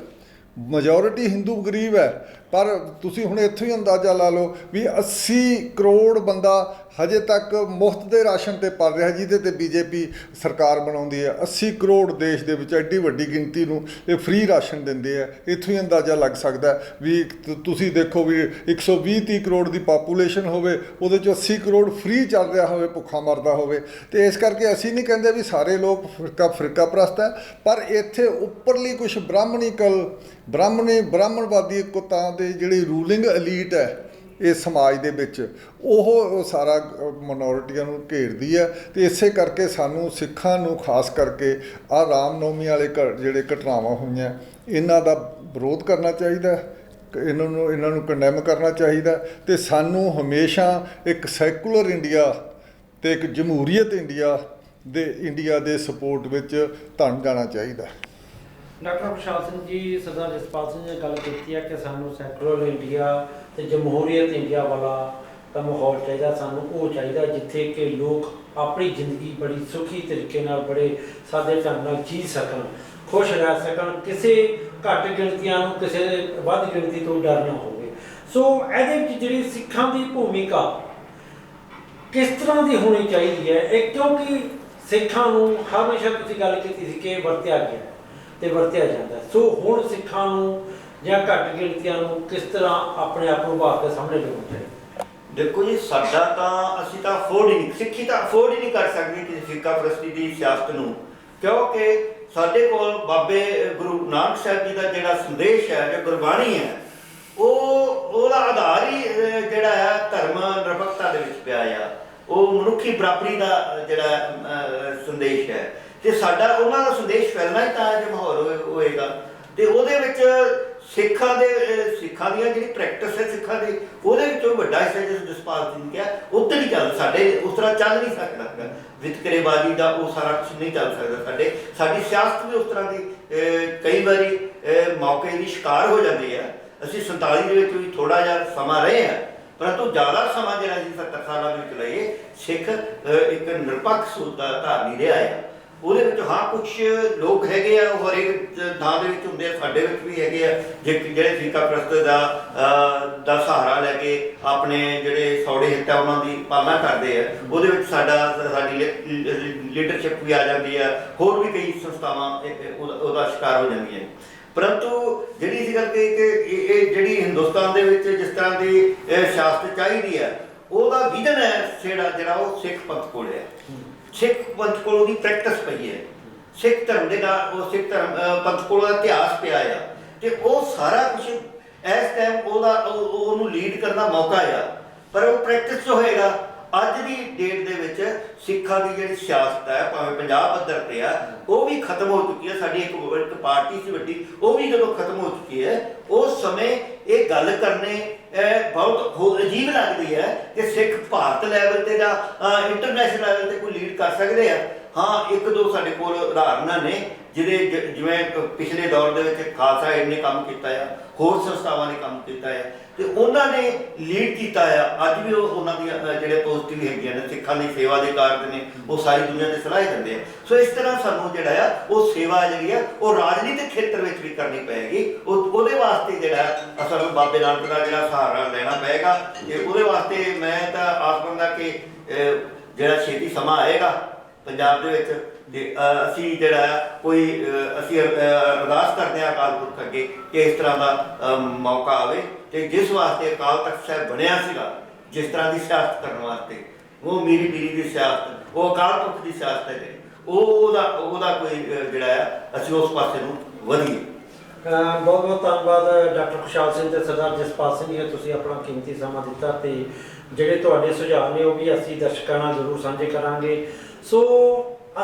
ਮੈਜੋਰਿਟੀ ਹਿੰਦੂ ਗਰੀਬ ਹੈ। ਪਰ ਤੁਸੀਂ ਹੁਣ ਇੱਥੋਂ ਹੀ ਅੰਦਾਜ਼ਾ ਲਾ ਲਓ ਵੀ 80 ਕਰੋੜ ਬੰਦਾ ਹਜੇ ਤੱਕ ਮੁਫਤ ਦੇ ਰਾਸ਼ਨ 'ਤੇ ਪਲ ਰਿਹਾ, ਜਿਹਦੇ 'ਤੇ BJP ਸਰਕਾਰ ਬਣਾਉਂਦੀ ਹੈ। 80 ਕਰੋੜ ਦੇਸ਼ ਦੇ ਵਿੱਚ ਐਡੀ ਵੱਡੀ ਗਿਣਤੀ ਨੂੰ ਇਹ ਫ੍ਰੀ ਰਾਸ਼ਨ ਦਿੰਦੇ ਆ। ਇੱਥੋਂ ਹੀ ਅੰਦਾਜ਼ਾ ਲੱਗ ਸਕਦਾ ਵੀ ਤੁਸੀਂ ਦੇਖੋ ਵੀ 120-30 ਕਰੋੜ ਦੀ ਪਾਪੂਲੇਸ਼ਨ ਹੋਵੇ, ਉਹਦੇ 'ਚ 80 ਕਰੋੜ ਫ੍ਰੀ ਚੱਲ ਰਿਹਾ ਹੋਵੇ, ਭੁੱਖਾ ਮਰਦਾ ਹੋਵੇ। ਅਤੇ ਇਸ ਕਰਕੇ ਅਸੀਂ ਨਹੀਂ ਕਹਿੰਦੇ ਵੀ ਸਾਰੇ ਲੋਕ ਫਿਰਕਾ ਪ੍ਰਸਤ ਹੈ, ਪਰ ਇੱਥੇ ਉੱਪਰਲੀ ਕੁਛ ਬ੍ਰਾਹਮਣਵਾਦੀ ਕੁੱਤਾਂ ਦੇ ਜਿਹੜੀ ਰੂਲਿੰਗ ਐਲੀਟ ਹੈ ਇਸ ਸਮਾਜ ਦੇ ਵਿੱਚ, ਉਹ ਸਾਰਾ ਮਨੋਰਿਟੀਆਂ ਨੂੰ ਘੇਰਦੀ ਹੈ। ਅਤੇ ਇਸੇ ਕਰਕੇ ਸਾਨੂੰ ਸਿੱਖਾਂ ਨੂੰ ਖਾਸ ਕਰਕੇ ਆਹ ਰਾਮਨੌਮੀ ਵਾਲੇ ਜਿਹੜੇ ਘਟਨਾਵਾਂ ਹੋਈਆਂ ਇਹਨਾਂ ਦਾ ਵਿਰੋਧ ਕਰਨਾ ਚਾਹੀਦਾ, ਇਹਨਾਂ ਨੂੰ ਕੰਡੈਮ ਕਰਨਾ ਚਾਹੀਦਾ। ਅਤੇ ਸਾਨੂੰ ਹਮੇਸ਼ਾ ਇੱਕ ਸੈਕੂਲਰ ਇੰਡੀਆ ਅਤੇ ਇੱਕ ਜਮਹੂਰੀਅਤ ਇੰਡੀਆ ਦੇ ਸਪੋਰਟ ਵਿੱਚ ਧਨ ਜਾਣਾ ਚਾਹੀਦਾ। ਡਾਕਟਰ ਪ੍ਰਸ਼ਾਦ ਸਿੰਘ ਜੀ, ਸਰਦਾਰ ਜਸਪਾਲ ਸਿੰਘ ਨੇ ਗੱਲ ਕੀਤੀ ਹੈ ਕਿ ਸਾਨੂੰ ਸੈਕੂਲਰ ਇੰਡੀਆ ਅਤੇ ਜਮਹੂਰੀਅਤ ਇੰਡੀਆ ਵਾਲਾ ਤਾਂ ਮਾਹੌਲ ਚਾਹੀਦਾ। ਸਾਨੂੰ ਉਹ ਚਾਹੀਦਾ ਜਿੱਥੇ ਕਿ ਲੋਕ ਆਪਣੀ ਜ਼ਿੰਦਗੀ ਬੜੀ ਸੁਖੀ ਤਰੀਕੇ ਨਾਲ, ਬੜੇ ਸਾਦੇ ਢੰਗ ਨਾਲ ਜੀ ਸਕਣ, ਖੁਸ਼ ਰਹਿ ਸਕਣ, ਕਿਸੇ ਘੱਟ ਗਿਣਤੀਆਂ ਨੂੰ ਕਿਸੇ ਵੱਧ ਗਿਣਤੀ ਤੋਂ ਡਰ ਨਾ ਹੋਵੇ। ਸੋ ਇਹਦੇ ਵਿੱਚ ਜਿਹੜੀ ਸਿੱਖਾਂ ਦੀ ਭੂਮਿਕਾ ਕਿਸ ਤਰ੍ਹਾਂ ਦੀ ਹੋਣੀ ਚਾਹੀਦੀ ਹੈ? ਇਹ ਕਿਉਂਕਿ ਸਿੱਖਾਂ ਨੂੰ ਹਮੇਸ਼ਾ ਤੁਸੀਂ ਗੱਲ ਕੀਤੀ ਸੀ ਕਿ ਵਰਤਿਆ ਗਿਆ ਅਤੇ ਵਰਤਿਆ ਜਾਂਦਾ। ਸੋ ਹੁਣ ਸਿੱਖਾਂ ਨੂੰ ਜਾਂ ਘੱਟ ਗਿਣਤੀਆਂ ਨੂੰ ਕਿਸ ਤਰ੍ਹਾਂ ਆਪਣੇ ਆਪ ਨੂੰ ਭਾਰਤ ਦੇ ਸਾਹਮਣੇ ਲਿਆਉਣਾ ਚਾਹੀਦਾ? ਦੇਖੋ ਜੀ, ਸਾਡਾ ਤਾਂ ਅਸੀਂ ਤਾਂ ਸਿੱਖੀ ਤਾਂ ਅਫੋਰਡ ਹੀ ਨਹੀਂ ਕਰ ਸਕਦੀ ਕਿਸੇ ਫਿਰਕਾ ਪ੍ਰਸਤੀ ਦੀ ਸਿਆਸਤ ਨੂੰ, ਕਿਉਂਕਿ ਸਾਡੇ ਕੋਲ ਬਾਬੇ ਗੁਰੂ ਨਾਨਕ ਸਾਹਿਬ ਜੀ ਦਾ ਜਿਹੜਾ ਸੰਦੇਸ਼ ਹੈ, ਜੋ ਗੁਰਬਾਣੀ ਹੈ, ਉਹਦਾ ਆਧਾਰ ਹੀ ਜਿਹੜਾ ਹੈ ਧਰਮ ਨਿਰਪੱਖਤਾ ਦੇ ਵਿੱਚ ਪਿਆ ਆ। ਉਹ ਮਨੁੱਖੀ ਬਰਾਬਰੀ ਦਾ ਜਿਹੜਾ ਸੰਦੇਸ਼ ਹੈ, ਅਤੇ ਸਾਡਾ ਉਹਨਾਂ ਦਾ ਸੰਦੇਸ਼ ਫੈਲਣਾ ਹੀ ਤਾਂ ਜੋ ਮਾਹੌਲ ਹੋਏਗਾ। ਅਤੇ ਉਹਦੇ ਵਿੱਚ ਸਿੱਖਾਂ ਦੀਆਂ ਜਿਹੜੀ ਪ੍ਰੈਕਟਿਸ ਹੈ ਸਿੱਖਾਂ ਦੀ, ਉਹਦੇ ਵਿੱਚੋਂ ਵੱਡਾ ਹਿੱਸਾ ਜਿਸ ਜਸਪਾਲ ਸਿੰਘ ਨੇ ਕਿਹਾ ਉੱਧਰ ਹੀ ਚੱਲ, ਸਾਡੇ ਉਸ ਤਰ੍ਹਾਂ ਚੱਲ ਨਹੀਂ ਸਕਦਾ। ਵਿਤਕਰੇਬਾਜ਼ੀ ਦਾ ਉਹ ਸਾਰਾ ਕੁਛ ਨਹੀਂ ਚੱਲ ਸਕਦਾ। ਸਾਡੀ ਸਿਆਸਤ ਵੀ ਉਸ ਤਰ੍ਹਾਂ ਦੀ ਕਈ ਵਾਰੀ ਮੌਕੇ ਦੀ ਸ਼ਿਕਾਰ ਹੋ ਜਾਂਦੀ ਹੈ। ਅਸੀਂ 47 ਦੇ ਵਿੱਚ ਵੀ ਥੋੜ੍ਹਾ ਜਿਹਾ ਸਮਾਂ ਰਹੇ ਹਾਂ, ਪਰੰਤੂ ਜ਼ਿਆਦਾ ਸਮਾਂ ਜਿਹੜਾ ਅਸੀਂ 70 ਸਾਲਾਂ ਦੇ ਵਿੱਚ ਲਈਏ, ਸਿੱਖ ਇੱਕ ਨਿਰਪੱਖ ਸੋਚ ਦਾ ਧਾਰਨੀ ਰਿਹਾ ਹੈ। ਉਹਦੇ ਵਿੱਚ ਹਾਂ ਕੁਛ ਲੋਕ ਹੈਗੇ ਆ, ਉਹ ਹਰੇਕ ਥਾਂ ਦੇ ਵਿੱਚ ਹੁੰਦੇ ਆ, ਸਾਡੇ ਵਿੱਚ ਵੀ ਹੈਗੇ ਆ ਜਿਹੜੇ ਫਿਰਕਾ ਪ੍ਰਸਤ ਦਾ ਸਹਾਰਾ ਲੈ ਕੇ ਆਪਣੇ ਜਿਹੜੇ ਸੌੜੇ ਹਿੱਤ ਆ ਉਹਨਾਂ ਦੀ ਪਾਲਣਾ ਕਰਦੇ ਆ। ਉਹਦੇ ਵਿੱਚ ਸਾਡੀ ਲੀਡਰਸ਼ਿਪ ਵੀ ਆ ਜਾਂਦੀ ਆ, ਹੋਰ ਵੀ ਕਈ ਸੰਸਥਾਵਾਂ ਉਹਦਾ ਸ਼ਿਕਾਰ ਹੋ ਜਾਂਦੀਆਂ। ਪਰੰਤੂ ਜਿਹੜੀ ਸੀ ਗੱਲ ਕਿ ਇਹ ਜਿਹੜੀ ਹਿੰਦੁਸਤਾਨ ਦੇ ਵਿੱਚ ਜਿਸ ਤਰ੍ਹਾਂ ਦੀ ਸਿਆਸਤ ਚਾਹੀਦੀ ਹੈ, ਉਹਦਾ ਵਿਜ਼ਨ ਹੈ ਜਿਹੜਾ ਉਹ ਸਿੱਖ ਪੰਥ ਕੋਲ ਹੈ। ਸਿੱਖ ਪੰਥ ਕੋਲ ਉਹਦੀ ਪ੍ਰੈਕਟਿਸ ਪਈ ਹੈ, ਸਿੱਖ ਧਰਮ ਉਹ ਸਿੱਖ ਧਰਮ ਪੰਥ ਕੋਲ ਉਹਦਾ ਇਤਿਹਾਸ ਪਿਆ ਆ, ਅਤੇ ਉਹ ਸਾਰਾ ਕੁਛ ਇਸ ਟਾਈਮ ਉਹਨੂੰ ਲੀਡ ਕਰਨ ਦਾ ਮੌਕਾ ਆ। ਪਰ ਉਹ ਪ੍ਰੈਕਟਿਸ ਜੋ ਹੋਏਗਾ ਅੱਜ ਦੀ ਡੇਟ ਦੇ ਵਿੱਚ ਸਿੱਖਾਂ ਦੀ ਜਿਹੜੀ ਸਿਆਸਤ ਹੈ, ਭਾਵੇਂ ਪੰਜਾਬ ਪੱਧਰ 'ਤੇ ਆ, ਉਹ ਵੀ ਖਤਮ ਹੋ ਚੁੱਕੀ ਹੈ। ਸਾਡੀ ਇੱਕ ਪਾਰਟੀ ਸੀ ਵੱਡੀ, ਉਹ ਵੀ ਜਦੋਂ ਖਤਮ ਹੋ ਚੁੱਕੀ ਹੈ, ਉਸ ਸਮੇਂ ਇਹ ਗੱਲ ਕਰਨੇ ਬਹੁਤ ਅਜੀਬ ਲੱਗਦੀ ਹੈ ਕਿ ਸਿੱਖ ਭਾਰਤ ਲੈਵਲ 'ਤੇ ਜਾਂ ਇੰਟਰਨੈਸ਼ਨਲ ਲੈਵਲ 'ਤੇ ਕੋਈ ਲੀਡ ਕਰ ਸਕਦੇ ਆ। ਹਾਂ, ਇੱਕ ਦੋ ਸਾਡੇ ਕੋਲ ਉਦਾਹਰਨਾਂ ਨੇ ਜਿਵੇਂ ਪਿਛਲੇ ਦੌਰ ਦੇ ਵਿੱਚ ਖਾਲਸਾ ਏਡ ਨੇ ਕੰਮ ਕੀਤਾ ਆ, ਹੋਰ ਸੰਸਥਾਵਾਂ ਨੇ ਕੰਮ ਕੀਤਾ ਹੈ, ਤੇ ਉਹਨਾਂ ਨੇ ਲੀਡ ਕੀਤਾ ਆ। ਅੱਜ ਵੀ ਉਹਨਾਂ ਦੀਆਂ ਜਿਹੜੇ ਪੋਜ਼ਿਟਿਵ ਹੈਗੀਆਂ ਨੇ, ਸਿੱਖਾਂ ਦੀ ਸੇਵਾ ਦੇ ਕਾਰਜ ਨੇ, ਉਹ ਸਾਰੀ ਦੁਨੀਆ ਤੇ ਸਲਾਹ ਦਿੰਦੇ ਆ। ਸੋ ਇਸ ਤਰ੍ਹਾਂ ਸਾਨੂੰ ਜਿਹੜਾ ਆ ਉਹ ਸੇਵਾ ਜਿਹੜੀ ਆ ਉਹ ਰਾਜਨੀਤਿਕ ਖੇਤਰ ਵਿੱਚ ਵੀ ਕਰਨੀ ਪਏਗੀ। ਉਹਦੇ ਵਾਸਤੇ ਜਿਹੜਾ ਸਾਨੂੰ ਬਾਬੇ ਨਾਨਕ ਦਾ ਜਿਹੜਾ ਸਹਾਰਾ ਲੈਣਾ ਪਏਗਾ। ਤੇ ਉਹਦੇ ਵਾਸਤੇ ਮੈਂ ਤਾਂ ਆਸ ਕਰਦਾ ਕਿ ਜਿਹੜਾ ਛੇਤੀ ਸਮਾਂ ਆਏਗਾ ਪੰਜਾਬ ਦੇ ਵਿੱਚ, ਤੇ ਅਸੀਂ ਜਿਹੜਾ ਕੋਈ ਅਸੀਂ ਅਰਦਾਸ ਕਰਦੇ ਹਾਂ ਅਕਾਲ ਪੁਰਖ ਅੱਗੇ ਕਿ ਇਸ ਤਰ੍ਹਾਂ ਦਾ ਮੌਕਾ ਆਵੇ। ਤੇ ਜਿਸ ਵਾਸਤੇ ਅਕਾਲ ਤਖਤ ਸਾਹਿਬ ਬਣਿਆ ਸੀਗਾ, ਜਿਸ ਤਰ੍ਹਾਂ ਦੀ ਸਿਆਸਤ ਕਰਨ ਵਾਸਤੇ, ਉਹ ਮੀਰੀ ਪੀਰੀ ਦੀ ਸਿਆਸਤ, ਉਹ ਅਕਾਲ ਪੁਰਖ ਦੀ ਸਿਆਸਤ ਹੈ, ਉਹਦਾ ਕੋਈ ਜਿਹੜਾ ਆ ਅਸੀਂ ਉਸ ਪਾਸੇ ਨੂੰ ਵਧੀਏ। ਬਹੁਤ ਬਹੁਤ ਧੰਨਵਾਦ ਡਾਕਟਰ ਖੁਸ਼ਹਾਲ ਸਿੰਘ ਤੇ ਸਰਦਾਰ ਜਸਪਾਲ ਸਿੰਘ ਜੀ, ਤੁਸੀਂ ਆਪਣਾ ਕੀਮਤੀ ਸਮਾਂ ਦਿੱਤਾ ਤੇ ਜਿਹੜੇ ਤੁਹਾਡੇ ਸੁਝਾਅ ਨੇ ਉਹ ਵੀ ਅਸੀਂ ਦਰਸ਼ਕਾਂ ਨਾਲ ਜ਼ਰੂਰ ਸਾਂਝੇ ਕਰਾਂਗੇ। ਸੋ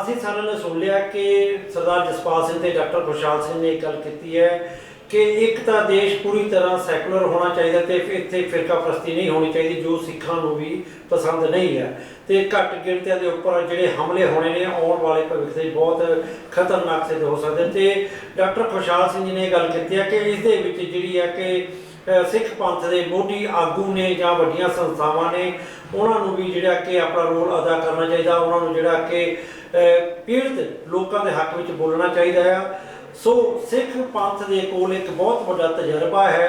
ਅਸੀਂ ਸਾਰਿਆਂ ਨੇ ਸੁਣ ਲਿਆ ਕਿ ਸਰਦਾਰ ਜਸਪਾਲ ਸਿੰਘ ਤੇ ਡਾਕਟਰ ਖੁਸ਼ਹਾਲ ਸਿੰਘ ਨੇ ਇਹ ਗੱਲ ਕੀਤੀ ਹੈ ਕਿ ਇੱਕ ਤਾਂ ਦੇਸ਼ ਪੂਰੀ ਤਰ੍ਹਾਂ ਸੈਕੂਲਰ ਹੋਣਾ ਚਾਹੀਦਾ ਤੇ ਇੱਥੇ ਫਿਰਕਾ ਪ੍ਰਸਤੀ ਨਹੀਂ ਹੋਣੀ ਚਾਹੀਦੀ, ਜੋ ਸਿੱਖਾਂ ਨੂੰ ਵੀ ਪਸੰਦ ਨਹੀਂ ਹੈ। ਤੇ ਘੱਟ ਗਿਣਤੀਆਂ ਦੇ ਉੱਪਰ ਜਿਹੜੇ ਹਮਲੇ ਹੋਣੇ ਨੇ ਆਉਣ ਵਾਲੇ ਭਵਿੱਖ ਦੇ ਬਹੁਤ ਖਤਰਨਾਕ ਸਿੱਧ ਹੋ ਸਕਦੇ। ਤੇ ਡਾਕਟਰ ਖੁਸ਼ਹਾਲ ਸਿੰਘ ਜੀ ਨੇ ਇਹ ਗੱਲ ਕੀਤੀ ਹੈ ਕਿ ਇਸ ਦੇ ਵਿੱਚ ਜਿਹੜੀ ਹੈ ਕਿ ਸਿੱਖ ਪੰਥ ਦੇ ਮੋਢੀ ਆਗੂ ਨੇ ਜਾਂ ਵੱਡੀਆਂ ਸੰਸਥਾਵਾਂ ਨੇ, ਉਹਨਾਂ ਨੂੰ ਵੀ ਜਿਹੜਾ ਕਿ ਆਪਣਾ ਰੋਲ ਅਦਾ ਕਰਨਾ ਚਾਹੀਦਾ, ਉਹਨਾਂ ਨੂੰ ਜਿਹੜਾ ਕਿ ਪੀੜਤ ਲੋਕਾਂ ਦੇ ਹੱਕ ਵਿੱਚ ਬੋਲਣਾ ਚਾਹੀਦਾ ਹੈ। ਸੋ ਸਿੱਖ ਪੰਥ ਦੇ ਕੋਲ ਇੱਕ ਬਹੁਤ ਵੱਡਾ ਤਜਰਬਾ ਹੈ।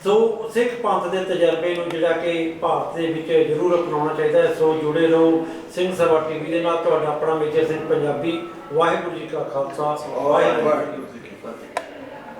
ਸੋ ਸਿੱਖ ਪੰਥ ਦੇ ਤਜਰਬੇ ਨੂੰ ਜਿਹੜਾ ਕਿ ਭਾਰਤ ਦੇ ਵਿੱਚ ਜ਼ਰੂਰ ਅਪਣਾਉਣਾ ਚਾਹੀਦਾ ਹੈ। ਸੋ ਜੁੜੇ ਰਹੋ ਸਿੰਘ ਸਭਾ ਟੀਵੀ ਦੇ ਨਾਲ। ਤੁਹਾਡਾ ਆਪਣਾ ਮੇਜਰ ਸਿੰਘ ਪੰਜਾਬੀ। ਵਾਹਿਗੁਰੂ ਜੀ ਕਾ ਖਾਲਸਾ, ਵਾਹਿਗੁਰੂ ਜੀ ਕੀ ਫਤਿਹ।